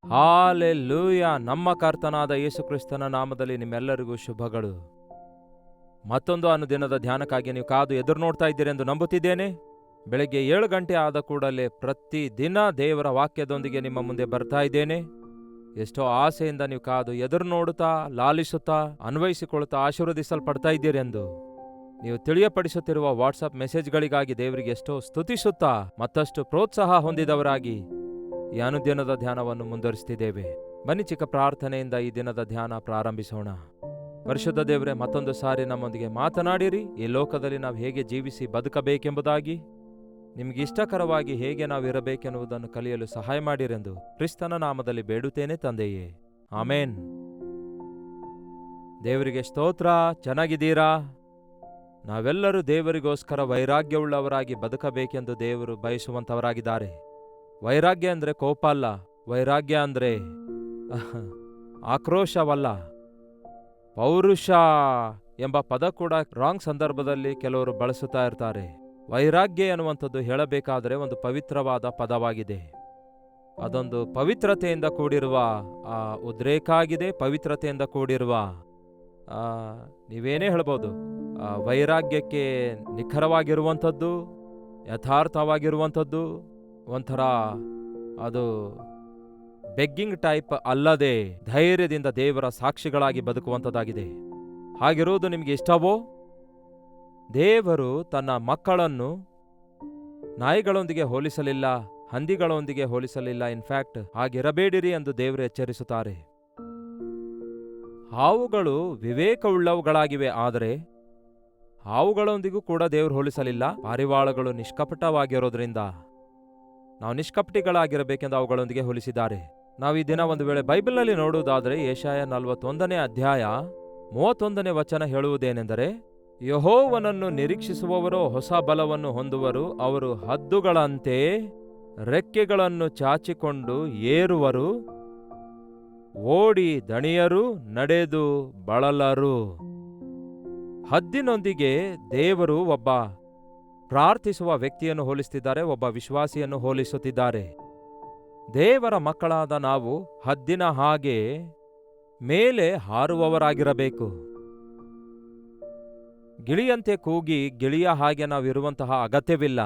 Hallelujah. ನಮ್ಮ ಕರ್ತನಾದ ಯೇಸು ಕ್ರಿಸ್ತನ ನಾಮದಲ್ಲಿ ನಿಮ್ಮೆಲ್ಲರಿಗೂ ಶುಭಗಳು. ಮತ್ತೊಂದು ಅನುದಿನದ ಧ್ಯಾನಕ್ಕಾಗಿ ನೀವು ಕಾದು ಎದುರು ನೋಡ್ತಾ ಇದ್ದೀರೆಂದು ನಂಬುತ್ತಿದ್ದೇನೆ. ಬೆಳಗ್ಗೆ 7 ಗಂಟೆ ಆದ ಕೂಡಲೇ ಪ್ರತಿದಿನ ದೇವರ ವಾಕ್ಯದೊಂದಿಗೆ ನಿಮ್ಮ ಮುಂದೆ ಬರ್ತಾ ಇದ್ದೇನೆ. ಎಷ್ಟೋ ಆಸೆಯಿಂದ ನೀವು ಕಾದು ಎದುರು ನೋಡುತ್ತಾ, ಲಾಲಿಸುತ್ತಾ, ಅನ್ವಯಿಸಿಕೊಳ್ಳುತ್ತಾ ಆಶೀರ್ವದಿಸಲ್ಪಡ್ತಾ ಇದ್ದೀರೆಂದು ನೀವು ತಿಳಿಯಪಡಿಸುತ್ತಿರುವ ವಾಟ್ಸಪ್ ಮೆಸೇಜ್ಗಳಿಗಾಗಿ ದೇವರಿಗೆ ಎಷ್ಟೋ ಸ್ತುತಿಸುತ್ತಾ ಮತ್ತಷ್ಟು ಪ್ರೋತ್ಸಾಹ ಹೊಂದಿದವರಾಗಿ ಈ ಅನುದಿನದ ಧ್ಯಾನವನ್ನು ಮುಂದುವರಿಸುತ್ತಿದ್ದೇವೆ. ಬನ್ನಿ ಚಿಕ್ಕ ಪ್ರಾರ್ಥನೆಯಿಂದ ಈ ದಿನದ ಧ್ಯಾನ ಪ್ರಾರಂಭಿಸೋಣ. ಪರಿಶುದ್ಧ ದೇವರೇ, ಮತ್ತೊಂದು ಸಾರಿ ನಮ್ಮೊಂದಿಗೆ ಮಾತನಾಡಿರಿ. ಈ ಲೋಕದಲ್ಲಿ ನಾವು ಹೇಗೆ ಜೀವಿಸಿ ಬದುಕಬೇಕೆಂಬುದಾಗಿ, ನಿಮಗೆ ಇಷ್ಟಕರವಾಗಿ ಹೇಗೆ ನಾವು ಇರಬೇಕೆನ್ನುವುದನ್ನು ಕಲಿಯಲು ಸಹಾಯ ಮಾಡಿರೆಂದು ಕ್ರಿಸ್ತನ ನಾಮದಲ್ಲಿ ಬೇಡುತ್ತೇನೆ ತಂದೆಯೇ, ಆಮೇನ್. ದೇವರಿಗೆ ಸ್ತೋತ್ರ. ಚೆನ್ನಾಗಿದ್ದೀರಾ? ನಾವೆಲ್ಲರೂ ದೇವರಿಗೋಸ್ಕರ ವೈರಾಗ್ಯವುಳ್ಳವರಾಗಿ ಬದುಕಬೇಕೆಂದು ದೇವರು ಬಯಸುವಂಥವರಾಗಿದ್ದಾರೆ. ವೈರಾಗ್ಯ ಅಂದರೆ ಕೋಪ ಅಲ್ಲ. ವೈರಾಗ್ಯ ಅಂದರೆ ಆಕ್ರೋಶವಲ್ಲ. ಪೌರುಷ ಎಂಬ ಪದ ಕೂಡ ರಾಂಗ್ ಸಂದರ್ಭದಲ್ಲಿ ಕೆಲವರು ಬಳಸುತ್ತಾ ಇರ್ತಾರೆ. ವೈರಾಗ್ಯ ಎನ್ನುವಂಥದ್ದು ಹೇಳಬೇಕಾದರೆ ಒಂದು ಪವಿತ್ರವಾದ ಪದವಾಗಿದೆ. ಅದೊಂದು ಪವಿತ್ರತೆಯಿಂದ ಕೂಡಿರುವ ಉದ್ರೇಕ ಆಗಿದೆ. ಪವಿತ್ರತೆಯಿಂದ ಕೂಡಿರುವ ನೀವೇನೇ ಹೇಳ್ಬೋದು, ವೈರಾಗ್ಯಕ್ಕೆ ನಿಖರವಾಗಿರುವಂಥದ್ದು, ಯಥಾರ್ಥವಾಗಿರುವಂಥದ್ದು, ಒಂಥರ ಅದು ಬೆಗ್ಗಿಂಗ್ ಟೈಪ್ ಅಲ್ಲದೆ ಧೈರ್ಯದಿಂದ ದೇವರ ಸಾಕ್ಷಿಗಳಾಗಿ ಬದುಕುವಂಥದ್ದಾಗಿದೆ. ಹಾಗಿರುವುದು ನಿಮಗೆ ಇಷ್ಟವೋ? ದೇವರು ತನ್ನ ಮಕ್ಕಳನ್ನು ನಾಯಿಗಳೊಂದಿಗೆ ಹೋಲಿಸಲಿಲ್ಲ, ಹಂದಿಗಳೊಂದಿಗೆ ಹೋಲಿಸಲಿಲ್ಲ. ಇನ್ಫ್ಯಾಕ್ಟ್ ಹಾಗಿರಬೇಡಿರಿ ಎಂದು ದೇವರು ಎಚ್ಚರಿಸುತ್ತಾರೆ. ಹಾವುಗಳು ವಿವೇಕವುಳ್ಳವುಗಳಾಗಿವೆ, ಆದರೆ ಹಾವುಗಳೊಂದಿಗೂ ಕೂಡ ದೇವರು ಹೋಲಿಸಲಿಲ್ಲ. ಪಾರಿವಾಳಗಳು ನಿಷ್ಕಪಟವಾಗಿರೋದ್ರಿಂದ ನಾವು ನಿಷ್ಕಪಟಿಗಳಾಗಿರಬೇಕೆಂದು ಅವುಗಳೊಂದಿಗೆ ಹೋಲಿಸಿದ್ದಾರೆ. ನಾವು ಈ ದಿನ ಒಂದು ವೇಳೆ ಬೈಬಲ್ನಲ್ಲಿ ನೋಡುವುದಾದರೆ ಯೆಶಾಯ 41ನೇ ಅಧ್ಯಾಯ 31ನೇ ವಚನ ಹೇಳುವುದೇನೆಂದರೆ, ಯೆಹೋವನನ್ನು ನಿರೀಕ್ಷಿಸುವವರು ಹೊಸ ಬಲವನ್ನು ಹೊಂದುವರು. ಅವರು ಹದ್ದುಗಳಂತೆ ರೆಕ್ಕೆಗಳನ್ನು ಚಾಚಿಕೊಂಡು ಏರುವರು, ಓಡಿ ದಣಿಯರು, ನಡೆದು ಬಳಲರು. ಹದ್ದಿನೊಂದಿಗೆ ದೇವರು ಒಬ್ಬ ಪ್ರಾರ್ಥಿಸುವ ವ್ಯಕ್ತಿಯನ್ನು ಹೋಲಿಸುತ್ತಿದ್ದಾರೆ, ಒಬ್ಬ ವಿಶ್ವಾಸಿಯನ್ನು ಹೋಲಿಸುತ್ತಿದ್ದಾರೆ. ದೇವರ ಮಕ್ಕಳಾದ ನಾವು ಹದ್ದಿನ ಹಾಗೆ ಮೇಲೆ ಹಾರುವವರಾಗಿರಬೇಕು. ಗಿಳಿಯಂತೆ ಕೂಗಿ ಗಿಳಿಯ ಹಾಗೆ ನಾವಿರುವಂತಹ ಅಗತ್ಯವಿಲ್ಲ.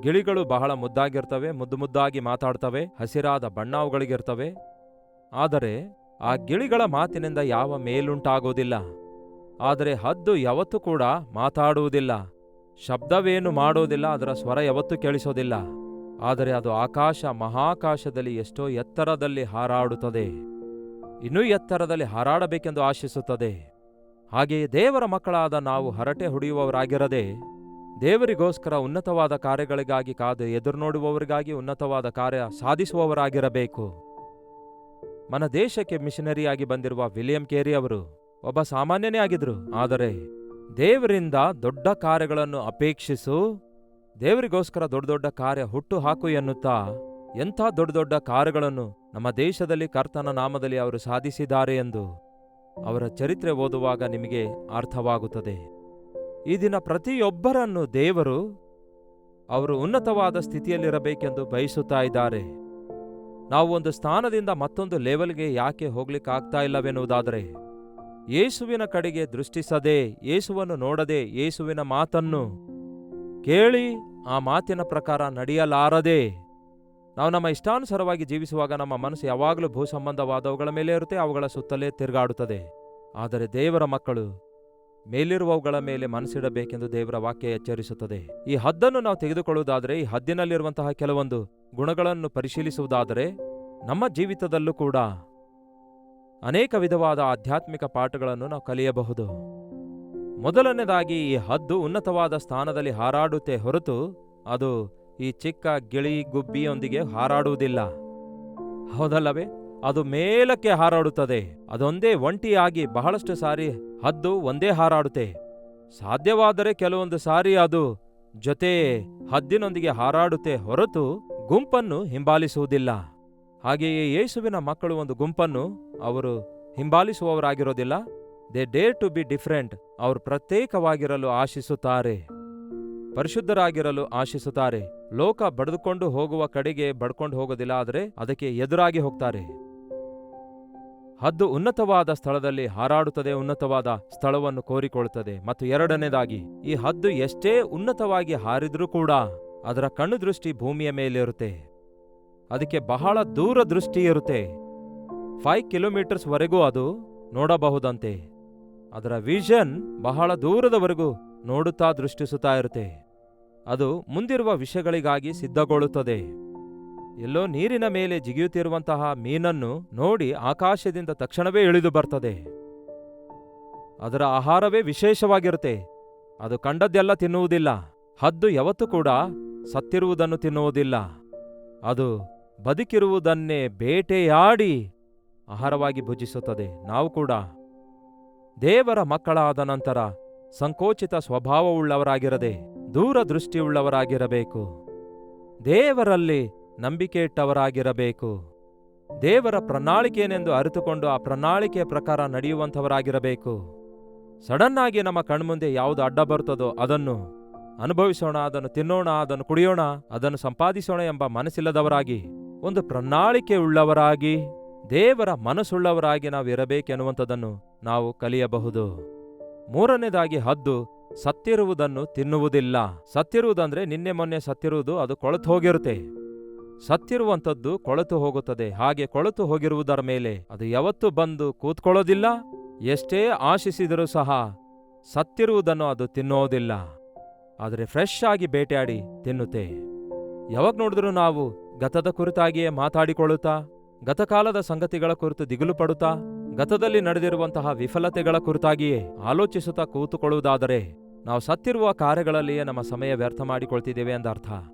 ಗಿಳಿಗಳು ಬಹಳ ಮುದ್ದಾಗಿರ್ತವೆ, ಮುದ್ದು ಮುದ್ದಾಗಿ ಮಾತಾಡ್ತವೆ, ಹಸಿರಾದ ಬಣ್ಣ ಅವುಗಳಿಗಿರ್ತವೆ. ಆದರೆ ಆ ಗಿಳಿಗಳ ಮಾತಿನಿಂದ ಯಾವ ಮೇಲುಂಟಾಗೋದಿಲ್ಲ. ಆದರೆ ಹದ್ದು ಯಾವತ್ತೂ ಕೂಡ ಮಾತಾಡುವುದಿಲ್ಲ, ಶಬ್ದವೇನು ಮಾಡೋದಿಲ್ಲ, ಅದರ ಸ್ವರ ಯಾವತ್ತೂ ಕೇಳಿಸೋದಿಲ್ಲ. ಆದರೆ ಅದು ಮಹಾಕಾಶದಲ್ಲಿ ಎಷ್ಟೋ ಎತ್ತರದಲ್ಲಿ ಹಾರಾಡುತ್ತದೆ, ಇನ್ನೂ ಎತ್ತರದಲ್ಲಿ ಹಾರಾಡಬೇಕೆಂದು ಆಶಿಸುತ್ತದೆ. ಹಾಗೆಯೇ ದೇವರ ಮಕ್ಕಳಾದ ನಾವು ಹರಟೆ ಹೊಡೆಯುವವರಾಗಿರದೆ, ದೇವರಿಗೋಸ್ಕರ ಉನ್ನತವಾದ ಕಾರ್ಯಗಳಿಗಾಗಿ ಕಾದು ಎದುರು ನೋಡುವವರಿಗಾಗಿ ಉನ್ನತವಾದ ಕಾರ್ಯ ಸಾಧಿಸುವವರಾಗಿರಬೇಕು. మన ದೇಶಕ್ಕೆ ಮಿಷನರಿಯಾಗಿ ಬಂದಿರುವ ವಿಲಿಯಂ ಕೇರಿ ಅವರು ಒಬ್ಬ ಸಾಮಾನ್ಯನೇ ಆಗಿದ್ರು. ಆದರೆ ದೇವರಿಂದ ದೊಡ್ಡ ಕಾರ್ಯಗಳನ್ನು ಅಪೇಕ್ಷಿಸು, ದೇವರಿಗೋಸ್ಕರ ದೊಡ್ಡ ದೊಡ್ಡ ಕಾರ್ಯ ಹುಟ್ಟು ಹಾಕು ಎನ್ನುತ್ತಾ ಎಂಥ ದೊಡ್ಡ ದೊಡ್ಡ ಕಾರ್ಯಗಳನ್ನು ನಮ್ಮ ದೇಶದಲ್ಲಿ ಕರ್ತನ ನಾಮದಲ್ಲಿ ಅವರು ಸಾಧಿಸಿದ್ದಾರೆ ಎಂದು ಅವರ ಚರಿತ್ರೆ ಓದುವಾಗ ನಿಮಗೆ ಅರ್ಥವಾಗುತ್ತದೆ. ಈ ದಿನ ಪ್ರತಿಯೊಬ್ಬರನ್ನು ದೇವರು ಅವರು ಉನ್ನತವಾದ ಸ್ಥಿತಿಯಲ್ಲಿರಬೇಕೆಂದು ಬಯಸುತ್ತಾ ಇದ್ದಾರೆ. ನಾವು ಒಂದು ಸ್ಥಾನದಿಂದ ಮತ್ತೊಂದು ಲೆವೆಲ್ಗೆ ಯಾಕೆ ಹೋಗ್ಲಿಕ್ಕಾಗ್ತಾ ಇಲ್ಲವೆನ್ನುವುದಾದರೆ, ಯೇಸುವಿನ ಕಡೆಗೆ ದೃಷ್ಟಿಸದೆ, ಯೇಸುವನ್ನು ನೋಡದೆ, ಯೇಸುವಿನ ಮಾತನ್ನು ಕೇಳಿ ಆ ಮಾತಿನ ಪ್ರಕಾರ ನಡೆಯಲಾರದೆ, ನಾವು ನಮ್ಮ ಇಷ್ಟಾನುಸಾರವಾಗಿ ಜೀವಿಸುವಾಗ ನಮ್ಮ ಮನಸ್ಸು ಯಾವಾಗಲೂ ಭೂ ಸಂಬಂಧವಾದವುಗಳ ಮೇಲೆ ಇರುತ್ತೆ, ಅವುಗಳ ಸುತ್ತಲೇ ತಿರುಗಾಡುತ್ತದೆ. ಆದರೆ ದೇವರ ಮಕ್ಕಳು ಮೇಲಿರುವವುಗಳ ಮೇಲೆ ಮನಸ್ಸಿಡಬೇಕೆಂದು ದೇವರ ವಾಕ್ಯ ಎಚ್ಚರಿಸುತ್ತದೆ. ಈ ಹದ್ದನ್ನು ನಾವು ತೆಗೆದುಕೊಳ್ಳುವುದಾದರೆ, ಈ ಹದ್ದಿನಲ್ಲಿರುವಂತಹ ಕೆಲವೊಂದು ಗುಣಗಳನ್ನು ಪರಿಶೀಲಿಸುವುದಾದರೆ, ನಮ್ಮ ಜೀವಿತದಲ್ಲೂ ಕೂಡ ಅನೇಕ ವಿಧವಾದ ಆಧ್ಯಾತ್ಮಿಕ ಪಾಠಗಳನ್ನು ನಾವು ಕಲಿಯಬಹುದು. ಮೊದಲನೇದಾಗಿ, ಈ ಹದ್ದು ಉನ್ನತವಾದ ಸ್ಥಾನದಲ್ಲಿ ಹಾರಾಡುತ್ತೆ ಹೊರತು ಅದು ಈ ಚಿಕ್ಕ ಗಿಳಿ ಗುಬ್ಬಿಯೊಂದಿಗೆ ಹಾರಾಡುವುದಿಲ್ಲ. ಹೌದಲ್ಲವೇ? ಅದು ಮೇಲಕ್ಕೆ ಹಾರಾಡುತ್ತದೆ. ಅದೊಂದೇ ಒಂಟಿಯಾಗಿ ಬಹಳಷ್ಟು ಸಾರಿ ಹದ್ದು ಒಂದೇ ಹಾರಾಡುತ್ತೆ. ಸಾಧ್ಯವಾದರೆ ಕೆಲವೊಂದು ಸಾರಿ ಅದು ಜೊತೆ ಹದ್ದಿನೊಂದಿಗೆ ಹಾರಾಡುತ್ತೆ ಹೊರತು ಗುಂಪನ್ನು ಹಿಂಬಾಲಿಸುವುದಿಲ್ಲ. ಹಾಗೆಯೇ ಯೇಸುವಿನ ಮಕ್ಕಳು ಒಂದು ಗುಂಪನ್ನು ಅವರು ಹಿಂಬಾಲಿಸುವವರಾಗಿರೋದಿಲ್ಲ. They dare to be different. ಅವರು ಪ್ರತ್ಯೇಕವಾಗಿರಲು ಆಶಿಸುತ್ತಾರೆ, ಪರಿಶುದ್ಧರಾಗಿರಲು ಆಶಿಸುತ್ತಾರೆ. ಲೋಕ ಬಡಿದುಕೊಂಡು ಹೋಗುವ ಕಡೆಗೆ ಬಡ್ಕೊಂಡು ಹೋಗೋದಿಲ್ಲ, ಆದರೆ ಅದಕ್ಕೆ ಎದುರಾಗಿ ಹೋಗ್ತಾರೆ. ಹದ್ದು ಉನ್ನತವಾದ ಸ್ಥಳದಲ್ಲಿ ಹಾರಾಡುತ್ತದೆ, ಉನ್ನತವಾದ ಸ್ಥಳವನ್ನು ಕೋರಿಕೊಳ್ಳುತ್ತದೆ. ಮತ್ತು ಎರಡನೇದಾಗಿ, ಈ ಹದ್ದು ಎಷ್ಟೇ ಉನ್ನತವಾಗಿ ಹಾರಿದ್ರೂ ಕೂಡ ಅದರ ಕಣ್ಣು ದೃಷ್ಟಿ ಭೂಮಿಯ ಮೇಲಿರುತ್ತೆ. ಅದಕ್ಕೆ ಬಹಳ ದೂರ ದೃಷ್ಟಿ ಇರುತ್ತೆ. 5 ಕಿಲೋಮೀಟರ್ಸ್ ವರೆಗೂ ಅದು ನೋಡಬಹುದಂತೆ. ಅದರ ವಿಷನ್ ಬಹಳ ದೂರದವರೆಗೂ ನೋಡುತ್ತಾ ದೃಷ್ಟಿಸುತ್ತಾ ಇರುತ್ತೆ. ಅದು ಮುಂದಿರುವ ವಿಷಯಗಳಿಗಾಗಿ ಸಿದ್ಧಗೊಳ್ಳುತ್ತದೆ. ಎಲ್ಲೋ ನೀರಿನ ಮೇಲೆ ಜಿಗಿಯುತ್ತಿರುವಂತಹ ಮೀನನ್ನು ನೋಡಿ ಆಕಾಶದಿಂದ ತಕ್ಷಣವೇ ಇಳಿದು ಬರ್ತದೆ. ಅದರ ಆಹಾರವೇ ವಿಶೇಷವಾಗಿರುತ್ತೆ. ಅದು ಕಂಡದ್ದೆಲ್ಲ ತಿನ್ನುವುದಿಲ್ಲ. ಹದ್ದು ಯಾವತ್ತೂ ಕೂಡ ಸತ್ತಿರುವುದನ್ನು ತಿನ್ನುವುದಿಲ್ಲ. ಅದು ಬದುಕಿರುವುದನ್ನೇ ಬೇಟೆಯಾಡಿ ಆಹಾರವಾಗಿ ಭುಜಿಸುತ್ತದೆ. ನಾವು ಕೂಡ ದೇವರ ಮಕ್ಕಳಾದ ನಂತರ ಸಂಕೋಚಿತ ಸ್ವಭಾವವುಳ್ಳವರಾಗಿರದೆ ದೂರದೃಷ್ಟಿಯುಳ್ಳವರಾಗಿರಬೇಕು. ದೇವರಲ್ಲಿ ನಂಬಿಕೆ ಇಟ್ಟವರಾಗಿರಬೇಕು. ದೇವರ ಪ್ರಣಾಳಿಕೆಯೇನೆಂದು ಅರಿತುಕೊಂಡು ಆ ಪ್ರಣಾಳಿಕೆಯ ಪ್ರಕಾರ ನಡೆಯುವಂಥವರಾಗಿರಬೇಕು. ಸಡನ್ನಾಗಿ ನಮ್ಮ ಕಣ್ಮುಂದೆ ಯಾವುದು ಅಡ್ಡ ಬರುತ್ತದೋ ಅದನ್ನು ಅನುಭವಿಸೋಣ, ಅದನ್ನು ತಿನ್ನೋಣ, ಅದನ್ನು ಕುಡಿಯೋಣ, ಅದನ್ನು ಸಂಪಾದಿಸೋಣ ಎಂಬ ಮನಸ್ಸಿಲ್ಲದವರಾಗಿ, ಒಂದು ಪ್ರಣಾಳಿಕೆ ಉಳ್ಳವರಾಗಿ, ದೇವರ ಮನಸ್ಸುಳ್ಳವರಾಗಿ ನಾವು ಇರಬೇಕೆನ್ನುವಂಥದ್ದನ್ನು ನಾವು ಕಲಿಯಬಹುದು. ಮೂರನೇದಾಗಿ, ಹದ್ದು ಸತ್ತಿರುವುದನ್ನು ತಿನ್ನುವುದಿಲ್ಲ. ಸತ್ತಿರುವುದಂದ್ರೆ ನಿನ್ನೆ ಮೊನ್ನೆ ಸತ್ತಿರುವುದು, ಅದು ಕೊಳೆತು ಹೋಗಿರುತ್ತೆ. ಸತ್ತಿರುವಂಥದ್ದು ಕೊಳೆತು ಹೋಗುತ್ತದೆ. ಹಾಗೆ ಕೊಳೆತು ಹೋಗಿರುವುದರ ಮೇಲೆ ಅದು ಯಾವತ್ತೂ ಬಂದು ಕೂತ್ಕೊಳ್ಳೋದಿಲ್ಲ. ಎಷ್ಟೇ ಆಶಿಸಿದರೂ ಸಹ ಸತ್ತಿರುವುದನ್ನು ಅದು ತಿನ್ನೋದಿಲ್ಲ. ಆದರೆ ಫ್ರೆಶ್ ಆಗಿ ಬೇಟೆಯಾಡಿ ತಿನ್ನುತ್ತೆ. ಯಾವಾಗ ನೋಡಿದ್ರೂ ನಾವು ಗತದ ಕುರಿತಾಗಿಯೇ ಮಾತಾಡಿಕೊಳ್ಳುತ್ತಾ, ಗತಕಾಲದ ಸಂಗತಿಗಳ ಕುರಿತು ದಿಗಿಲು ಪಡುತ್ತಾ, ಗತದಲ್ಲಿ ನಡೆದಿರುವಂತಹ ವಿಫಲತೆಗಳ ಕುರಿತಾಗಿಯೇ ಆಲೋಚಿಸುತ್ತಾ ಕೂತುಕೊಳ್ಳುವುದಾದರೆ ನಾವು ಸತ್ತಿರುವ ಕಾರ್ಯಗಳಲ್ಲಿಯೇ ನಮ್ಮ ಸಮಯ ವ್ಯರ್ಥ ಮಾಡಿಕೊಳ್ತಿದ್ದೇವೆ ಎಂದರ್ಥ.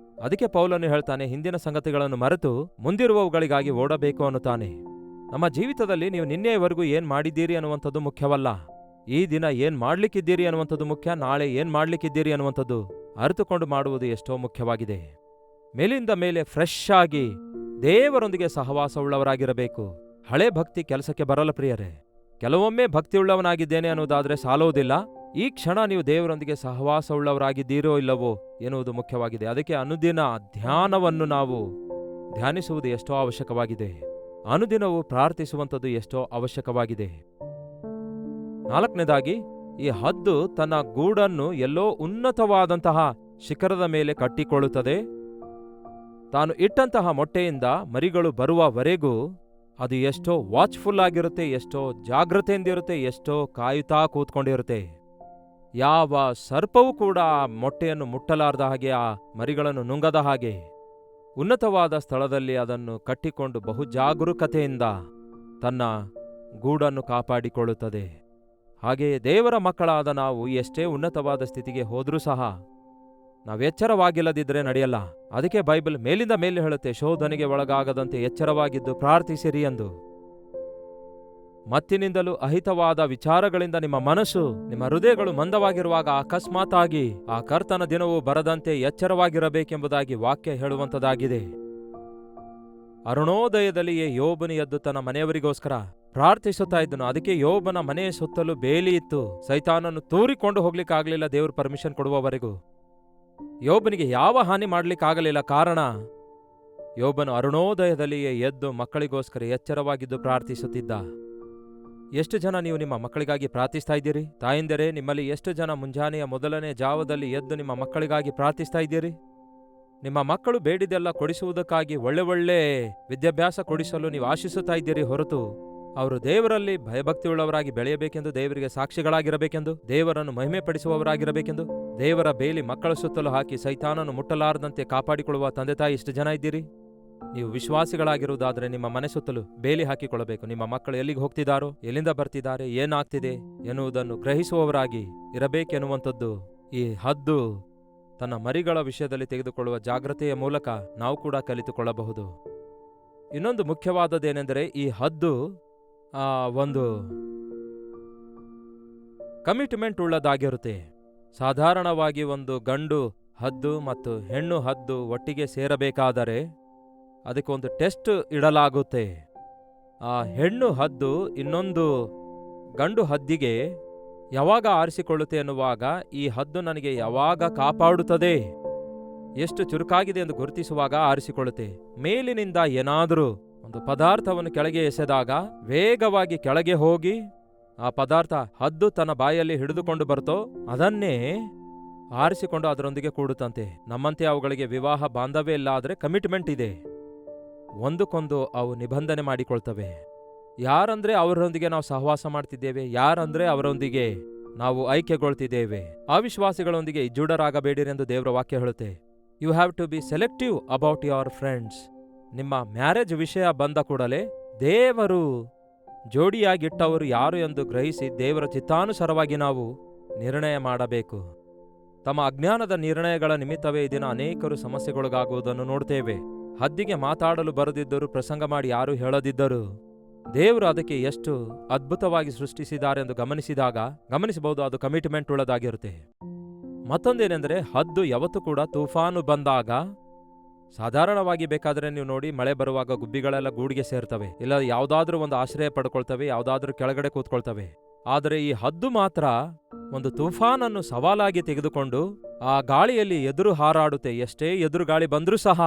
ಅದಕ್ಕೆ ಪೌಲನು ಹೇಳ್ತಾನೆ, ಹಿಂದಿನ ಸಂಗತಿಗಳನ್ನು ಮರೆತು ಮುಂದಿರುವವುಗಳಿಗಾಗಿ ಓಡಬೇಕು ಅನ್ನುತ್ತಾನೆ. ನಮ್ಮ ಜೀವಿತದಲ್ಲಿ ನೀವು ನಿನ್ನೆಯವರೆಗೂ ಏನ್ ಮಾಡಿದ್ದೀರಿ ಅನ್ನುವಂಥದ್ದು ಮುಖ್ಯವಲ್ಲ. ಈ ದಿನ ಏನ್ ಮಾಡ್ಲಿಕ್ಕಿದ್ದೀರಿ ಅನ್ನುವಂಥದ್ದು ಮುಖ್ಯ. ನಾಳೆ ಏನ್ ಮಾಡ್ಲಿಕ್ಕಿದ್ದೀರಿ ಅನ್ನುವಂಥದ್ದು ಅರಿತುಕೊಂಡು ಮಾಡುವುದು ಎಷ್ಟೋ ಮುಖ್ಯವಾಗಿದೆ. ಮೇಲಿಂದ ಮೇಲೆ ಫ್ರೆಶ್ ಆಗಿ ದೇವರೊಂದಿಗೆ ಸಹವಾಸವುಳ್ಳವರಾಗಿರಬೇಕು. ಹಳೆ ಭಕ್ತಿ ಕೆಲಸಕ್ಕೆ ಬರಲ್ಲ ಪ್ರಿಯರೇ. ಕೆಲವೊಮ್ಮೆ ಭಕ್ತಿಯುಳ್ಳವನಾಗಿದ್ದೇನೆ ಅನ್ನೋದಾದ್ರೆ ಸಾಲುವುದಿಲ್ಲ. ಈ ಕ್ಷಣ ನೀವು ದೇವರೊಂದಿಗೆ ಸಹವಾಸವುಳ್ಳವರಾಗಿದ್ದೀರೋ ಇಲ್ಲವೋ ಎನ್ನುವುದು ಮುಖ್ಯವಾಗಿದೆ. ಅದಕ್ಕೆ ಅನುದಿನ ಧ್ಯಾನವನ್ನು ನಾವು ಧ್ಯಾನಿಸುವುದು ಎಷ್ಟೋ ಅವಶ್ಯಕವಾಗಿದೆ. ಅನುದಿನವೂ ಪ್ರಾರ್ಥಿಸುವಂಥದ್ದು ಎಷ್ಟೋ ಅವಶ್ಯಕವಾಗಿದೆ. ನಾಲ್ಕನೇದಾಗಿ, ಈ ಹದ್ದು ತನ್ನ ಗೂಡನ್ನು ಎಲ್ಲೋ ಉನ್ನತವಾದಂತಹ ಶಿಖರದ ಮೇಲೆ ಕಟ್ಟಿಕೊಳ್ಳುತ್ತದೆ. ತಾನು ಇಟ್ಟಂತಹ ಮೊಟ್ಟೆಯಿಂದ ಮರಿಗಳು ಬರುವವರೆಗೂ ಅದು ಎಷ್ಟೋ ವಾಚ್ಫುಲ್ ಆಗಿರುತ್ತೆ, ಎಷ್ಟೋ ಜಾಗ್ರತೆಯಿಂದಿರುತ್ತೆ, ಎಷ್ಟೋ ಕಾಯುತ್ತಾ ಕೂತ್ಕೊಂಡಿರುತ್ತೆ. ಯಾವ ಸರ್ಪವೂ ಕೂಡ ಆ ಮೊಟ್ಟೆಯನ್ನು ಮುಟ್ಟಲಾರದ ಹಾಗೆ, ಆ ಮರಿಗಳನ್ನು ನುಂಗದ ಹಾಗೆ ಉನ್ನತವಾದ ಸ್ಥಳದಲ್ಲಿ ಅದನ್ನು ಕಟ್ಟಿಕೊಂಡು ಬಹು ಜಾಗರೂಕತೆಯಿಂದ ತನ್ನ ಗೂಡನ್ನು ಕಾಪಾಡಿಕೊಳ್ಳುತ್ತದೆ. ಹಾಗೆಯೇ ದೇವರ ಮಕ್ಕಳಾದ ನಾವು ಎಷ್ಟೇ ಉನ್ನತವಾದ ಸ್ಥಿತಿಗೆ ಹೋದ್ರೂ ಸಹ ನಾವೆಚ್ಚರವಾಗಿಲ್ಲದಿದ್ರೆ ನಡೆಯಲ್ಲ. ಅದಕ್ಕೆ ಬೈಬಲ್ ಮೇಲಿಂದ ಮೇಲೆ ಹೇಳುತ್ತೆ, ಶೋಧನೆಗೆ ಒಳಗಾಗದಂತೆ ಎಚ್ಚರವಾಗಿದ್ದು ಪ್ರಾರ್ಥಿಸಿರಿ ಎಂದು. ಮತ್ತಿನಿಂದಲೂ ಅಹಿತವಾದ ವಿಚಾರಗಳಿಂದ ನಿಮ್ಮ ಮನಸ್ಸು, ನಿಮ್ಮ ಹೃದಯಗಳು ಮಂದವಾಗಿರುವಾಗ ಅಕಸ್ಮಾತ್ತಾಗಿ ಆ ಕರ್ತನ ದಿನವು ಬರದಂತೆ ಎಚ್ಚರವಾಗಿರಬೇಕೆಂಬುದಾಗಿ ವಾಕ್ಯ ಹೇಳುವಂಥದ್ದಾಗಿದೆ. ಅರುಣೋದಯದಲ್ಲಿಯೇ ಯೋಬನು ಎದ್ದು ತನ್ನ ಮನೆಯವರಿಗೋಸ್ಕರ ಪ್ರಾರ್ಥಿಸುತ್ತಾ ಇದ್ದನು. ಅದಕ್ಕೆ ಯೋಬನ ಮನೆಯ ಸುತ್ತಲೂ ಬೇಲಿ ಇತ್ತು. ಸೈತಾನನ್ನು ತೂರಿಕೊಂಡು ಹೋಗ್ಲಿಕ್ಕಾಗಲಿಲ್ಲ ದೇವರು ಪರ್ಮಿಷನ್ ಕೊಡುವವರೆಗೂ. ಯೋಬನಿಗೆ ಯಾವ ಹಾನಿ ಮಾಡ್ಲಿಕ್ಕಾಗಲಿಲ್ಲ. ಕಾರಣ, ಯೋಬನು ಅರುಣೋದಯದಲ್ಲಿಯೇ ಎದ್ದು ಮಕ್ಕಳಿಗೋಸ್ಕರ ಎಚ್ಚರವಾಗಿದ್ದು ಪ್ರಾರ್ಥಿಸುತ್ತಿದ್ದ. ಎಷ್ಟು ಜನ ನೀವು ನಿಮ್ಮ ಮಕ್ಕಳಿಗಾಗಿ ಪ್ರಾರ್ಥಿಸ್ತಾ ಇದ್ದೀರಿ? ತಾಯಿಂದರೆ, ನಿಮ್ಮಲ್ಲಿ ಎಷ್ಟು ಜನ ಮುಂಜಾನೆಯ ಮೊದಲನೇ ಜಾವದಲ್ಲಿ ಎದ್ದು ನಿಮ್ಮ ಮಕ್ಕಳಿಗಾಗಿ ಪ್ರಾರ್ಥಿಸ್ತಾ ಇದ್ದೀರಿ? ನಿಮ್ಮ ಮಕ್ಕಳು ಬೇಡಿದೆಲ್ಲ ಕೊಡಿಸುವುದಕ್ಕಾಗಿ ಒಳ್ಳೆ ವಿದ್ಯಾಭ್ಯಾಸ ಕೊಡಿಸಲು ನೀವು ಆಶಿಸುತ್ತಾ ಇದ್ದೀರಿ ಹೊರತು ಅವರು ದೇವರಲ್ಲಿ ಭಯಭಕ್ತಿಯುಳ್ಳವರಾಗಿ ಬೆಳೆಯಬೇಕೆಂದು, ದೇವರಿಗೆ ಸಾಕ್ಷಿಗಳಾಗಿರಬೇಕೆಂದು, ದೇವರನ್ನು ಮಹಿಮೆ ಪಡಿಸುವವರಾಗಿರಬೇಕೆಂದು ದೇವರ ಬೇಲಿ ಮಕ್ಕಳ ಸುತ್ತಲೂ ಹಾಕಿ ಸೈತಾನನು ಮುಟ್ಟಲಾರದಂತೆ ಕಾಪಾಡಿಕೊಳ್ಳುವ ತಂದೆ ತಾಯಿ ಎಷ್ಟು ಜನ ಇದ್ದೀರಿ? ನೀವು ವಿಶ್ವಾಸಿಗಳಾಗಿರುವುದಾದರೆ ನಿಮ್ಮ ಮನೆ ಸುತ್ತಲೂ ಬೇಲಿ ಹಾಕಿಕೊಳ್ಳಬೇಕು. ನಿಮ್ಮ ಮಕ್ಕಳು ಎಲ್ಲಿಗೆ ಹೋಗ್ತಿದ್ದಾರೋ, ಎಲ್ಲಿಂದ ಬರ್ತಿದ್ದಾರೆ, ಏನಾಗ್ತಿದೆ ಎನ್ನುವುದನ್ನು ಗ್ರಹಿಸುವವರಾಗಿ ಇರಬೇಕೆನ್ನುವಂಥದ್ದು ಈ ಹದ್ದು ತನ್ನ ಮರಿಗಳ ವಿಷಯದಲ್ಲಿ ತೆಗೆದುಕೊಳ್ಳುವ ಜಾಗ್ರತೆಯ ಮೂಲಕ ನಾವು ಕೂಡ ಕಲಿತುಕೊಳ್ಳಬಹುದು. ಇನ್ನೊಂದು ಮುಖ್ಯವಾದದ್ದೇನೆಂದರೆ, ಈ ಹದ್ದು ಒಂದು ಕಮಿಟ್ಮೆಂಟ್ ಉಳ್ಳದಾಗಿರುತ್ತೆ. ಸಾಧಾರಣವಾಗಿ ಒಂದು ಗಂಡು ಹದ್ದು ಮತ್ತು ಹೆಣ್ಣು ಹದ್ದು ಒಟ್ಟಿಗೆ ಸೇರಬೇಕಾದರೆ ಅದಕ್ಕೊಂದು ಟೆಸ್ಟ್ ಇಡಲಾಗುತ್ತೆ. ಆ ಹೆಣ್ಣು ಹದ್ದು ಇನ್ನೊಂದು ಗಂಡು ಹದ್ದಿಗೆ ಯಾವಾಗ ಆರಿಸಿಕೊಳ್ಳುತ್ತೆ ಎನ್ನುವಾಗ, ಈ ಹದ್ದು ನನಗೆ ಯಾವಾಗ ಕಾಪಾಡುತ್ತದೆ, ಎಷ್ಟು ಚುರುಕಾಗಿದೆ ಎಂದು ಗುರುತಿಸುವಾಗ ಆರಿಸಿಕೊಳ್ಳುತ್ತೆ. ಮೇಲಿನಿಂದ ಏನಾದರೂ ಒಂದು ಪದಾರ್ಥವನ್ನು ಕೆಳಗೆ ಎಸೆದಾಗ ವೇಗವಾಗಿ ಕೆಳಗೆ ಹೋಗಿ ಆ ಪದಾರ್ಥ ಹದ್ದು ತನ್ನ ಬಾಯಲ್ಲಿ ಹಿಡಿದುಕೊಂಡು ಬರ್ತೋ ಅದನ್ನೇ ಆರಿಸಿಕೊಂಡು ಅದರೊಂದಿಗೆ ಕೂಡುತ್ತಂತೆ. ನಮ್ಮಂತೆ ಅವುಗಳಿಗೆ ವಿವಾಹ ಬಾಂಧವ್ಯ ಇಲ್ಲ, ಆದರೆ ಕಮಿಟ್ಮೆಂಟ್ ಇದೆ. ಒಂದಕ್ಕೊಂದು ಅವು ನಿಬಂಧನೆ ಮಾಡಿಕೊಳ್ತವೆ. ಯಾರಂದ್ರೆ ಅವರೊಂದಿಗೆ ನಾವು ಸಹವಾಸ ಮಾಡ್ತಿದ್ದೇವೆ, ಯಾರಂದ್ರೆ ಅವರೊಂದಿಗೆ ನಾವು ಐಕ್ಯಗೊಳ್ತಿದ್ದೇವೆ. ಅವಿಶ್ವಾಸಿಗಳೊಂದಿಗೆ ಇಜ್ಜುಡರಾಗಬೇಡಿರೆಂದು ದೇವರ ವಾಕ್ಯ ಹೇಳುತ್ತೆ. You have to be selective about your friends. ನಿಮ್ಮ ಮ್ಯಾರೇಜ್ ವಿಷಯ ಬಂದ ಕೂಡಲೇ ದೇವರು ಜೋಡಿಯಾಗಿಟ್ಟವರು ಯಾರು ಎಂದು ಗ್ರಹಿಸಿ ದೇವರ ಚಿತ್ತಾನುಸಾರವಾಗಿ ನಾವು ನಿರ್ಣಯ ಮಾಡಬೇಕು. ತಮ್ಮ ಅಜ್ಞಾನದ ನಿರ್ಣಯಗಳ ನಿಮಿತ್ತವೇ ಈ ದಿನ ಅನೇಕರು ಸಮಸ್ಯೆಗೊಳಗಾಗುವುದನ್ನು ನೋಡ್ತೇವೆ. ಹದ್ದಿಗೆ ಮಾತಾಡಲು ಬರದಿದ್ದರೂ, ಪ್ರಸಂಗ ಮಾಡಿ ಯಾರೂ ಹೇಳದಿದ್ದರು, ದೇವರು ಅದಕ್ಕೆ ಎಷ್ಟು ಅದ್ಭುತವಾಗಿ ಸೃಷ್ಟಿಸಿದಾರೆಂದು ಗಮನಿಸಬಹುದು. ಅದು ಕಮಿಟ್ಮೆಂಟ್ ಉಳ್ಳದಾಗಿರುತ್ತೆ. ಮತ್ತೊಂದೇನೆಂದರೆ, ಹದ್ದು ಯಾವತ್ತೂ ಕೂಡ ತೂಫಾನು ಬಂದಾಗ, ಸಾಧಾರಣವಾಗಿ ಬೇಕಾದ್ರೆ ನೀವು ನೋಡಿ, ಮಳೆ ಬರುವಾಗ ಗುಬ್ಬಿಗಳೆಲ್ಲ ಗೂಡಿಗೆ ಸೇರ್ತವೆ, ಇಲ್ಲ ಯಾವುದಾದ್ರೂ ಒಂದು ಆಶ್ರಯ ಪಡ್ಕೊಳ್ತವೆ, ಯಾವುದಾದ್ರೂ ಕೆಳಗಡೆ ಕೂತ್ಕೊಳ್ತವೆ. ಆದರೆ ಈ ಹದ್ದು ಮಾತ್ರ ಒಂದು ತೂಫಾನನ್ನು ಸವಾಲಾಗಿ ತೆಗೆದುಕೊಂಡು ಆ ಗಾಳಿಯಲ್ಲಿ ಎದುರು ಹಾರಾಡುತ್ತೆ. ಎಷ್ಟೇ ಎದುರು ಗಾಳಿ ಬಂದರೂ ಸಹ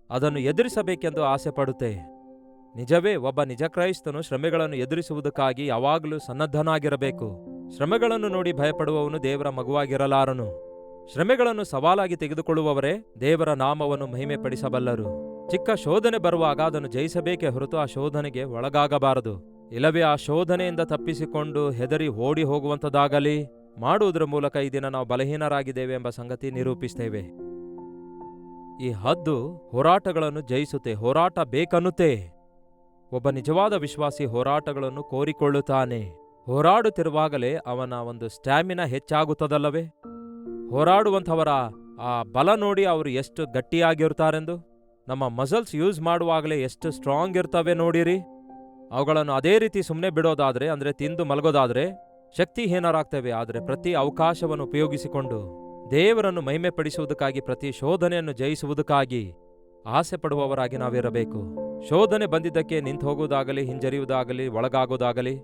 ಅದನ್ನು ಎದುರಿಸಬೇಕೆಂದು ಆಸೆ ಪಡುತ್ತೆ. ನಿಜವೇ, ಒಬ್ಬ ನಿಜ ಕ್ರೈಸ್ತನು ಶ್ರಮೆಗಳನ್ನು ಎದುರಿಸುವುದಕ್ಕಾಗಿ ಯಾವಾಗಲೂ ಸನ್ನದ್ಧನಾಗಿರಬೇಕು. ಶ್ರಮೆಗಳನ್ನು ನೋಡಿ ಭಯಪಡುವವನು ದೇವರ ಮಗುವಾಗಿರಲಾರನು. ಶ್ರಮೆಗಳನ್ನು ಸವಾಲಾಗಿ ತೆಗೆದುಕೊಳ್ಳುವವರೇ ದೇವರ ನಾಮವನ್ನು ಮಹಿಮೆ ಪಡಿಸಬಲ್ಲರು. ಚಿಕ್ಕ ಶೋಧನೆ ಬರುವಾಗ ಅದನ್ನು ಜಯಿಸಬೇಕೇ ಹೊರತು ಆ ಶೋಧನೆಗೆ ಒಳಗಾಗಬಾರದು. ಇಲ್ಲವೇ ಆ ಶೋಧನೆಯಿಂದ ತಪ್ಪಿಸಿಕೊಂಡು ಹೆದರಿ ಓಡಿ ಹೋಗುವಂಥದ್ದಾಗಲಿ ಮಾಡುವುದರ ಮೂಲಕ ಈ ದಿನ ನಾವು ಬಲಹೀನರಾಗಿದ್ದೇವೆ ಎಂಬ ಸಂಗತಿ ನಿರೂಪಿಸ್ತೇವೆ. ಈ ಹದ್ದು ಹೋರಾಟಗಳನ್ನು ಜಯಿಸುತ್ತೆ, ಹೋರಾಟ ಬೇಕನ್ನುತ್ತೆ. ಒಬ್ಬ ನಿಜವಾದ ವಿಶ್ವಾಸಿ ಹೋರಾಟಗಳನ್ನು ಕೋರಿಕೊಳ್ಳುತ್ತಾನೆ. ಹೋರಾಡುತ್ತಿರುವಾಗಲೇ ಅವನ ಒಂದು ಸ್ಟ್ಯಾಮಿನಾ ಹೆಚ್ಚಾಗುತ್ತದಲ್ಲವೇ? ಹೋರಾಡುವಂಥವರ ಆ ಬಲ ನೋಡಿ ಅವರು ಎಷ್ಟು ಗಟ್ಟಿಯಾಗಿರ್ತಾರೆಂದು. ನಮ್ಮ ಮಸಲ್ಸ್ ಯೂಸ್ ಮಾಡುವಾಗಲೇ ಎಷ್ಟು ಸ್ಟ್ರಾಂಗ್ ಇರ್ತವೆ ನೋಡಿರಿ. ಅವುಗಳನ್ನು ಅದೇ ರೀತಿ ಸುಮ್ಮನೆ ಬಿಡೋದಾದ್ರೆ, ಅಂದ್ರೆ ತಿಂದು ಮಲಗೋದಾದ್ರೆ ಶಕ್ತಿಹೀನರಾಗ್ತೇವೆ. ಆದರೆ ಪ್ರತಿ ಅವಕಾಶವನ್ನು ಉಪಯೋಗಿಸಿಕೊಂಡು ದೇವರನ್ನು ಮಹಿಮೆ ಪಡಿಸುವುದಕ್ಕಾಗಿ, ಪ್ರತಿ ಶೋಧನೆಯನ್ನು ಜಯಿಸುವುದಕ್ಕಾಗಿ ಆಸೆ ಪಡುವವರಾಗಿ ನಾವಿರಬೇಕು. ಶೋಧನೆ ಬಂದಿದ್ದಕ್ಕೆ ನಿಂತು ಹೋಗುವುದಾಗಲಿ, ಹಿಂಜರಿಯುವುದಾಗಲಿ, ಒಳಗಾಗೋದಾಗಲಿ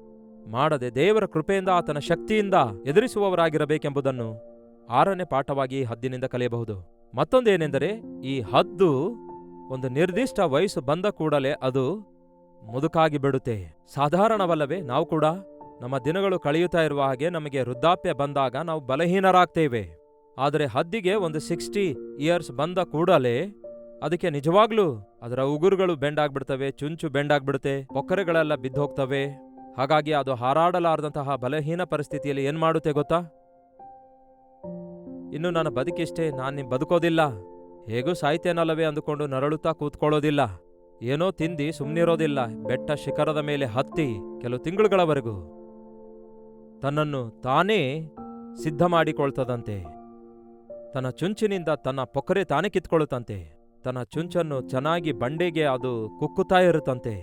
ಮಾಡದೆ ದೇವರ ಕೃಪೆಯಿಂದ, ಆತನ ಶಕ್ತಿಯಿಂದ ಎದುರಿಸುವವರಾಗಿರಬೇಕೆಂಬುದನ್ನು 6ನೇ ಪಾಠವಾಗಿ ಈ ಹದ್ದಿನಿಂದ ಕಲಿಯಬಹುದು. ಮತ್ತೊಂದೇನೆಂದರೆ, ಈ ಹದ್ದು ಒಂದು ನಿರ್ದಿಷ್ಟ ವಯಸ್ಸು ಬಂದ ಕೂಡಲೇ ಅದು ಮುದುಕಾಗಿ ಬಿಡುತ್ತೆ. ಸಾಧಾರಣವಲ್ಲವೇ? ನಾವು ಕೂಡ ನಮ್ಮ ದಿನಗಳು ಕಳೆಯುತ್ತಾ ಇರುವ ಹಾಗೆ ನಮಗೆ ವೃದ್ಧಾಪ್ಯ ಬಂದಾಗ ನಾವು ಬಲಹೀನರಾಗ್ತೇವೆ. ಆದರೆ ಹದ್ದಿಗೆ ಒಂದು 60 ಇಯರ್ಸ್ ಬಂದ ಕೂಡಲೇ ಅದಕ್ಕೆ ನಿಜವಾಗ್ಲೂ ಅದರ ಉಗುರುಗಳು ಬೆಂಡಾಗ್ಬಿಡ್ತವೆ, ಚುಂಚು ಬೆಂಡಾಗ್ಬಿಡುತ್ತೆ, ಪೊಕ್ಕರೆಗಳೆಲ್ಲ ಬಿದ್ದೋಗ್ತವೆ. ಹಾಗಾಗಿ ಅದು ಹಾರಾಡಲಾರದಂತಹ ಬಲಹೀನ ಪರಿಸ್ಥಿತಿಯಲ್ಲಿ ಏನ್ ಮಾಡುತ್ತೆ ಗೊತ್ತಾ? ಇನ್ನು ನನ್ನ ಬದುಕಿಷ್ಟೇ, ನಾನು ಬದುಕೋದಿಲ್ಲ, ಹೇಗೂ ಸಾಯ್ತೇನಲ್ಲವೇ ಅಂದುಕೊಂಡು ನರಳುತ್ತಾ ಕೂತ್ಕೊಳ್ಳೋದಿಲ್ಲ. ಏನೋ ತಿಂದಿ ಸುಮ್ಮನಿರೋದಿಲ್ಲ. ಬೆಟ್ಟ ಶಿಖರದ ಮೇಲೆ ಹತ್ತಿ ಕೆಲವು ತಿಂಗಳುಗಳವರೆಗೂ ತನ್ನನ್ನು ತಾನೇ ಸಿದ್ಧ ಮಾಡಿಕೊಳ್ತದಂತೆ. ತನ್ನ ಚುಂಚಿನಿಂದ ತನ್ನ ಪೊಕ್ಕರೆ ತಾನೇ ಕಿತ್ಕೊಳ್ಳುತ್ತಂತೆ. ತನ್ನ ಚುಂಚನ್ನು ಚೆನ್ನಾಗಿ ಬಂಡೆಗೆ ಅದು ಕುಕ್ಕುತ್ತಾ ಇರುತ್ತಂತೆ.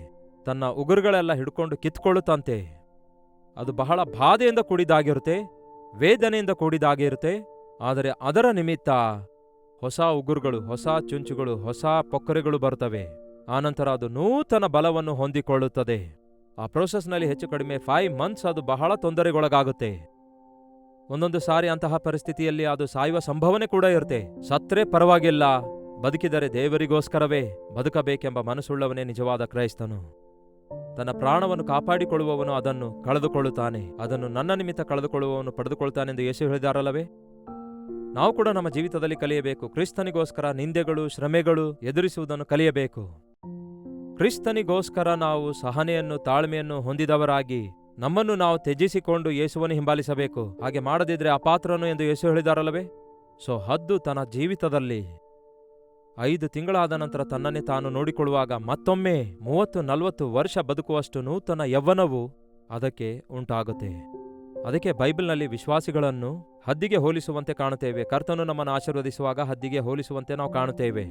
ತನ್ನ ಉಗುರುಗಳೆಲ್ಲ ಹಿಡ್ಕೊಂಡು ಕಿತ್ಕೊಳ್ಳುತ್ತಂತೆ. ಅದು ಬಹಳ ಬಾಧೆಯಿಂದ ಕೂಡಿದಾಗಿರುತ್ತೆ, ವೇದನೆಯಿಂದ ಕೂಡಿದಾಗಿರುತ್ತೆ. ಆದರೆ ಅದರ ನಿಮಿತ್ತ ಹೊಸ ಉಗುರುಗಳು, ಹೊಸ ಚುಂಚುಗಳು, ಹೊಸ ಪೊಕ್ಕರೆಗಳು ಬರ್ತವೆ. ಆನಂತರ ಅದು ನೂತನ ಬಲವನ್ನು ಹೊಂದಿಕೊಳ್ಳುತ್ತದೆ. ಆ ಪ್ರೋಸೆಸ್ನಲ್ಲಿ ಹೆಚ್ಚು ಕಡಿಮೆ 5 ಮಂತ್ಸ್ ಅದು ಬಹಳ ತೊಂದರೆಗೊಳಗಾಗುತ್ತೆ. ಒಂದೊಂದು ಸಾರಿ ಅಂತಹ ಪರಿಸ್ಥಿತಿಯಲ್ಲಿ ಅದು ಸಾಯುವ ಸಂಭವನೆ ಕೂಡ ಇರುತ್ತೆ. ಸತ್ರೆ ಪರವಾಗಿಲ್ಲ, ಬದುಕಿದರೆ ದೇವರಿಗೋಸ್ಕರವೇ ಬದುಕಬೇಕೆಂಬ ಮನಸ್ಸುಳ್ಳವನೇ ನಿಜವಾದ ಕ್ರೈಸ್ತನು. ತನ್ನ ಪ್ರಾಣವನ್ನು ಕಾಪಾಡಿಕೊಳ್ಳುವವನು ಅದನ್ನು ಕಳೆದುಕೊಳ್ಳುತ್ತಾನೆ, ಅದನ್ನು ನನ್ನ ನಿಮಿತ್ತ ಕಳೆದುಕೊಳ್ಳುವವನು ಪಡೆದುಕೊಳ್ಳುತ್ತಾನೆಂದು ಯೇಸು ಹೇಳಿದಾರಲ್ಲವೇ? ನಾವು ಕೂಡ ನಮ್ಮ ಜೀವಿತದಲ್ಲಿ ಕಲಿಯಬೇಕು. ಕ್ರಿಸ್ತನಿಗೋಸ್ಕರ ನಿಂದೆಗಳು, ಶ್ರಮೆಗಳು ಎದುರಿಸುವುದನ್ನು ಕಲಿಯಬೇಕು. ಕ್ರಿಸ್ತನಿಗೋಸ್ಕರ ನಾವು ಸಹನೆಯನ್ನು, ತಾಳ್ಮೆಯನ್ನು ಹೊಂದಿದವರಾಗಿ ನಮ್ಮನ್ನು ನಾವು ತ್ಯಜಿಸಿಕೊಂಡು ಯೇಸುವನ್ನು ಹಿಂಬಾಲಿಸಬೇಕು. ಹಾಗೆ ಮಾಡದಿದ್ರೆ ಅಪಾತ್ರನು ಎಂದು ಯೇಸು ಹೇಳಿದಾರಲ್ಲವೇ? ಸೊ ಹದ್ದು ತನ್ನ ಜೀವಿತದಲ್ಲಿ 5 ತಿಂಗಳಾದ ನಂತರ ತನ್ನನ್ನೇ ತಾನು ನೋಡಿಕೊಳ್ಳುವಾಗ ಮತ್ತೊಮ್ಮೆ 30-40 ವರ್ಷ ಬದುಕುವಷ್ಟು ನೂತನ ಯೌವನವು ಅದಕ್ಕೆ ಉಂಟಾಗುತ್ತೆ. ಅದಕ್ಕೆ ಬೈಬಲ್ನಲ್ಲಿ ವಿಶ್ವಾಸಿಗಳನ್ನು ಹದ್ದಿಗೆ ಹೋಲಿಸುವಂತೆ ಕಾಣುತ್ತೇವೆ. ಕರ್ತನು ನಮ್ಮನ್ನು ಆಶೀರ್ವದಿಸುವಾಗ ಹದ್ದಿಗೆ ಹೋಲಿಸುವಂತೆ ನಾವು ಕಾಣುತ್ತೇವೆ.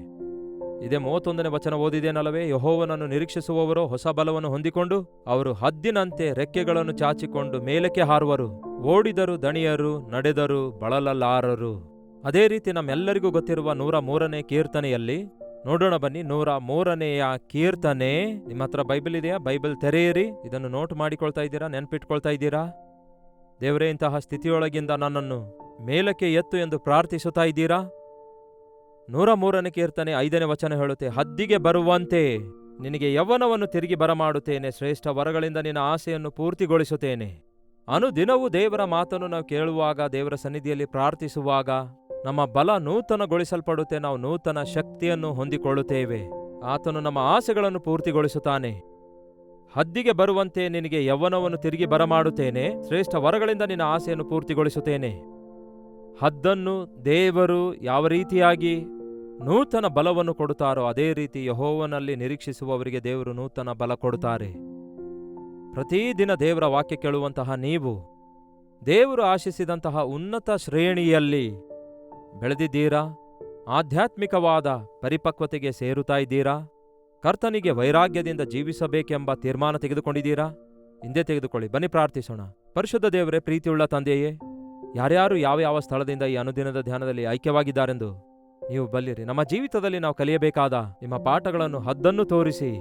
ಇದೇ 31ನೇ ವಚನ ಓದಿದೇನಲ್ಲವೇ? ಯೆಹೋವನನ್ನು ನಿರೀಕ್ಷಿಸುವವರು ಹೊಸ ಬಲವನ್ನು ಹೊಂದಿಕೊಂಡು ಅವರು ಹದ್ದಿನಂತೆ ರೆಕ್ಕೆಗಳನ್ನು ಚಾಚಿಕೊಂಡು ಮೇಲಕ್ಕೆ ಹಾರುವರು. ಓಡಿದರು ದಣಿಯರು, ನಡೆದರು ಬಳಲಲಾರರು. ಅದೇ ರೀತಿ ನಮ್ಮೆಲ್ಲರಿಗೂ ಗೊತ್ತಿರುವ 103ನೇ ಕೀರ್ತನೆಯಲ್ಲಿ ನೋಡೋಣ ಬನ್ನಿ. 103ನೆಯ ಕೀರ್ತನೆ. ನಿಮ್ಮ ಹತ್ರ ಬೈಬಲ್ ಇದೆಯಾ? ಬೈಬಲ್ ತೆರೆಯಿರಿ. ಇದನ್ನು ನೋಟ್ ಮಾಡಿಕೊಳ್ತಾ ಇದ್ದೀರಾ? ನೆನ್ಪಿಟ್ಕೊಳ್ತಾ ಇದ್ದೀರಾ? ದೇವರೇ, ಇಂತಹ ಸ್ಥಿತಿಯೊಳಗಿಂದ ನನ್ನನ್ನು ಮೇಲಕ್ಕೆ ಎತ್ತು ಎಂದು ಪ್ರಾರ್ಥಿಸುತ್ತಾ ಇದ್ದೀರಾ? 103ನೇ ಕೀರ್ತನೆ 5ನೇ ವಚನ ಹೇಳುತ್ತೆ, ಹದ್ದಿಗೆ ಬರುವಂತೆ ನಿನಗೆ ಯೌವನವನ್ನು ತಿರುಗಿ ಬರಮಾಡುತ್ತೇನೆ, ಶ್ರೇಷ್ಠ ವರಗಳಿಂದ ನಿನ್ನ ಆಸೆಯನ್ನು ಪೂರ್ತಿಗೊಳಿಸುತ್ತೇನೆ. ಅನುದಿನವೂ ದೇವರ ಮಾತನ್ನು ನಾವು ಕೇಳುವಾಗ, ದೇವರ ಸನ್ನಿಧಿಯಲ್ಲಿ ಪ್ರಾರ್ಥಿಸುವಾಗ ನಮ್ಮ ಬಲ ನೂತನಗೊಳಿಸಲ್ಪಡುತ್ತೆ, ನಾವು ನೂತನ ಶಕ್ತಿಯನ್ನು ಹೊಂದಿಕೊಳ್ಳುತ್ತೇವೆ. ಆತನು ನಮ್ಮ ಆಸೆಗಳನ್ನು ಪೂರ್ತಿಗೊಳಿಸುತ್ತಾನೆ. ಹದ್ದಿಗೆ ಬರುವಂತೆ ನಿನಗೆ ಯೌವನವನ್ನು ತಿರುಗಿ ಬರಮಾಡುತ್ತೇನೆ, ಶ್ರೇಷ್ಠ ವರಗಳಿಂದ ನಿನ್ನ ಆಸೆಯನ್ನು ಪೂರ್ತಿಗೊಳಿಸುತ್ತೇನೆ. ಹದ್ದನ್ನು ದೇವರು ಯಾವ ರೀತಿಯಾಗಿ ನೂತನ ಬಲವನ್ನು ಕೊಡುತ್ತಾರೋ ಅದೇ ರೀತಿ ಯೆಹೋವನಲ್ಲಿ ನಿರೀಕ್ಷಿಸುವವರಿಗೆ ದೇವರು ನೂತನ ಬಲ ಕೊಡುತ್ತಾರೆ. ಪ್ರತಿದಿನ ದೇವರ ವಾಕ್ಯ ಕೇಳುವಂತಹ ನೀವು ದೇವರು ಆಶಿಸಿದಂತಹ ಉನ್ನತ ಶ್ರೇಣಿಯಲ್ಲಿ ಬೆಳೆದಿದ್ದೀರಾ? ಆಧ್ಯಾತ್ಮಿಕವಾದ ಪರಿಪಕ್ವತೆಗೆ ಸೇರುತ್ತಾ ಇದ್ದೀರಾ? ಕರ್ತನಿಗೆ ವೈರಾಗ್ಯದಿಂದ ಜೀವಿಸಬೇಕೆಂಬ ತೀರ್ಮಾನ ತೆಗೆದುಕೊಂಡಿದ್ದೀರಾ? ಹಿಂದೆ ತೆಗೆದುಕೊಳ್ಳಿ, ಬನ್ನಿ ಪ್ರಾರ್ಥಿಸೋಣ. ಪರಿಶುದ್ಧ ದೇವರೇ, ಪ್ರೀತಿಯುಳ್ಳ ತಂದೆಯೇ, ಯಾರ್ಯಾರು ಯಾವ ಯಾವ ಸ್ಥಳದಿಂದ ಈ ಅನುದಿನದ ಧ್ಯಾನದಲ್ಲಿ ಐಕ್ಯವಾಗಿದ್ದಾರೆಂದು ನೀವು ಬಲ್ಲಿರಿ. ನಮ್ಮ ಜೀವಿತದಲ್ಲಿ ನಾವು ಕಲಿಯಬೇಕಾದ ನಿಮ್ಮ ಪಾಠಗಳನ್ನು ಹದ್ದನ್ನು ತೋರಿಸಿ,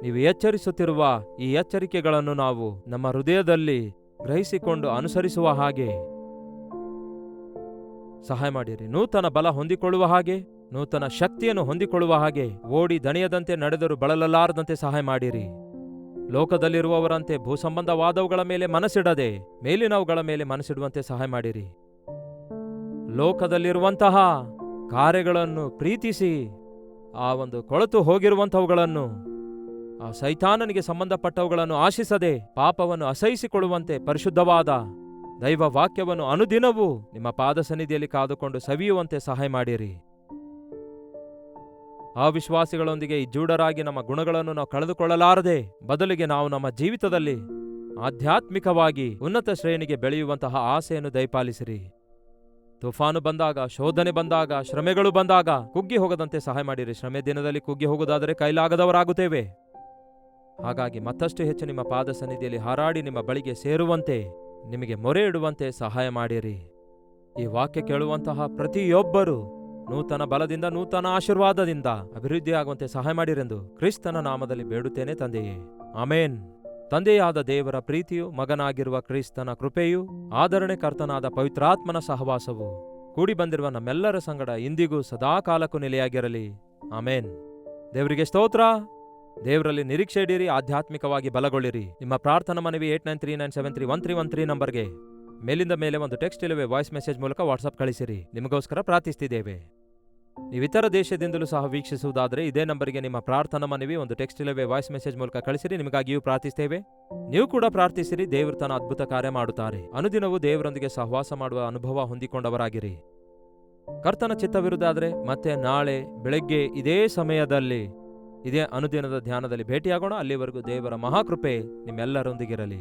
ನೀವು ಎಚ್ಚರಿಸುತ್ತಿರುವ ಈ ಎಚ್ಚರಿಕೆಗಳನ್ನು ನಾವು ನಮ್ಮ ಹೃದಯದಲ್ಲಿ ಗ್ರಹಿಸಿಕೊಂಡು ಅನುಸರಿಸುವ ಹಾಗೆ ಸಹಾಯ ಮಾಡಿರಿ. ನೂತನ ಬಲ ಹೊಂದಿಕೊಳ್ಳುವ ಹಾಗೆ, ನೂತನ ಶಕ್ತಿಯನ್ನು ಹೊಂದಿಕೊಳ್ಳುವ ಹಾಗೆ, ಓಡಿ ದಣಿಯದಂತೆ ನಡೆದರೂ ಬಳಲಲಾರದಂತೆ ಸಹಾಯ ಮಾಡಿರಿ. ಲೋಕದಲ್ಲಿರುವವರಂತೆ ಭೂಸಂಬಂಧವಾದವುಗಳ ಮೇಲೆ ಮನಸ್ಸಿಡದೆ ಮೇಲಿನವುಗಳ ಮೇಲೆ ಮನಸ್ಸಿಡುವಂತೆ ಸಹಾಯ ಮಾಡಿರಿ. ಲೋಕದಲ್ಲಿರುವಂತಹ ಕಾರ್ಯಗಳನ್ನು ಪ್ರೀತಿಸಿ ಆ ಒಂದು ಕೊಳತು ಹೋಗಿರುವಂಥವುಗಳನ್ನು, ಆ ಸೈತಾನನಿಗೆ ಸಂಬಂಧಪಟ್ಟವುಗಳನ್ನು ಆಶಿಸದೆ ಪಾಪವನ್ನು ಅಸಹಿಸಿಕೊಳ್ಳುವಂತೆ ಪರಿಶುದ್ಧವಾದ ದೈವ ವಾಕ್ಯವನ್ನು ಅನುದಿನವೂ ನಿಮ್ಮ ಪಾದ ಸನ್ನಿಧಿಯಲ್ಲಿ ಕಾದುಕೊಂಡು ಸವಿಯುವಂತೆ ಸಹಾಯ ಮಾಡಿರಿ. ಅವಿಶ್ವಾಸಿಗಳೊಂದಿಗೆ ಇಜ್ಜೂಡರಾಗಿ ನಮ್ಮ ಗುಣಗಳನ್ನು ನಾವು ಕಳೆದುಕೊಳ್ಳಲಾರದೆ, ಬದಲಿಗೆ ನಾವು ನಮ್ಮ ಜೀವಿತದಲ್ಲಿ ಆಧ್ಯಾತ್ಮಿಕವಾಗಿ ಉನ್ನತ ಶ್ರೇಣಿಗೆ ಬೆಳೆಯುವಂತಹ ಆಸೆಯನ್ನು ದಯಪಾಲಿಸಿರಿ. ತುಫಾನು ಬಂದಾಗ, ಶೋಧನೆ ಬಂದಾಗ, ಶ್ರಮೆಗಳು ಬಂದಾಗ ಕುಗ್ಗಿ ಹೋಗದಂತೆ ಸಹಾಯ ಮಾಡಿರಿ. ಶ್ರಮೆ ದಿನದಲ್ಲಿ ಕುಗ್ಗಿ ಹೋಗುವುದಾದರೆ ಕೈಲಾಗದವರಾಗುತ್ತೇವೆ. ಹಾಗಾಗಿ ಮತ್ತಷ್ಟು ಹೆಚ್ಚು ನಿಮ್ಮ ಪಾದ ಸನ್ನಿಧಿಯಲ್ಲಿ ಹಾರಾಡಿ ನಿಮ್ಮ ಬಳಿಗೆ ಸೇರುವಂತೆ, ನಿಮಗೆ ಮೊರೆ ಇಡುವಂತೆ ಸಹಾಯ ಮಾಡಿರಿ. ಈ ವಾಕ್ಯ ಕೇಳುವಂತಹ ಪ್ರತಿಯೊಬ್ಬರು ನೂತನ ಬಲದಿಂದ, ನೂತನ ಆಶೀರ್ವಾದದಿಂದ ಅಭಿವೃದ್ಧಿಯಾಗುವಂತೆ ಸಹಾಯ ಮಾಡಿರೆಂದು ಕ್ರಿಸ್ತನ ನಾಮದಲ್ಲಿ ಬೇಡುತ್ತೇನೆ ತಂದೆಯೇ, ಆಮೇನ್. ತಂದೆಯಾದ ದೇವರ ಪ್ರೀತಿಯು, ಮಗನಾಗಿರುವ ಕ್ರಿಸ್ತನ ಕೃಪೆಯು, ಆದರಣೆ ಕರ್ತನಾದ ಪವಿತ್ರಾತ್ಮನ ಸಹವಾಸವು ಕೂಡಿ ಬಂದಿರುವ ನಮ್ಮೆಲ್ಲರ ಸಂಗಡ ಇಂದಿಗೂ ಸದಾಕಾಲಕ್ಕೂ ನೆಲೆಯಾಗಿರಲಿ. ಆಮೇನ್. ದೇವರಿಗೆ ಸ್ತೋತ್ರ. ದೇವರಲ್ಲಿ ನಿರೀಕ್ಷೆ ಇಡಿರಿ, ಆಧ್ಯಾತ್ಮಿಕವಾಗಿ ಬಲಗೊಳ್ಳಿರಿ. ನಿಮ್ಮ ಪ್ರಾರ್ಥನಾ ಮನವಿ 8939731313 ನಂಬರ್ಗೆ ಮೇಲಿಂದ ಮೇಲೆ ಒಂದು ಟೆಕ್ಸ್ಟ್ ಇಲ್ಲವೇ ವಾಯ್ಸ್ ಮೆಸೇಜ್ ಮೂಲಕ ವಾಟ್ಸಪ್ ಕಳಿಸಿರಿ. ನಿಮಗೋಸ್ಕರ ಪ್ರಾರ್ಥಿಸ್ತಿದ್ದೇವೆ. ನೀವು ಇತರ ದೇಶದಿಂದಲೂ ಸಹ ವೀಕ್ಷಿಸುವುದಾದರೆ ಇದೇ ನಂಬರಿಗೆ ನಿಮ್ಮ ಪ್ರಾರ್ಥನಾ ಮನವಿ ಒಂದು ಟೆಕ್ಸ್ಟ್ ಇಲ್ಲವೇ ವಾಯ್ಸ್ ಮೆಸೇಜ್ ಮೂಲಕ ಕಳಿಸಿರಿ. ನಿಮಗಾಗಿಯೂ ಪ್ರಾರ್ಥಿಸ್ತೇವೆ. ನೀವು ಕೂಡ ಪ್ರಾರ್ಥಿಸಿರಿ. ದೇವರು ತನ್ನ ಅದ್ಭುತ ಕಾರ್ಯ ಮಾಡುತ್ತಾರೆ. ಅನುದಿನವೂ ದೇವರೊಂದಿಗೆ ಸಹವಾಸ ಮಾಡುವ ಅನುಭವ ಹೊಂದಿಕೊಂಡವರಾಗಿರಿ. ಕರ್ತನ ಚಿತ್ತವಿರುವುದಾದರೆ ಮತ್ತೆ ನಾಳೆ ಬೆಳಗ್ಗೆ ಇದೇ ಸಮಯದಲ್ಲಿ ಇದೇ ಅನುದಿನದ ಧ್ಯಾನದಲ್ಲಿ ಭೇಟಿಯಾಗೋಣ. ಅಲ್ಲಿವರೆಗೂ ದೇವರ ಮಹಾಕೃಪೆ ನಿಮ್ಮೆಲ್ಲರೊಂದಿಗಿರಲಿ.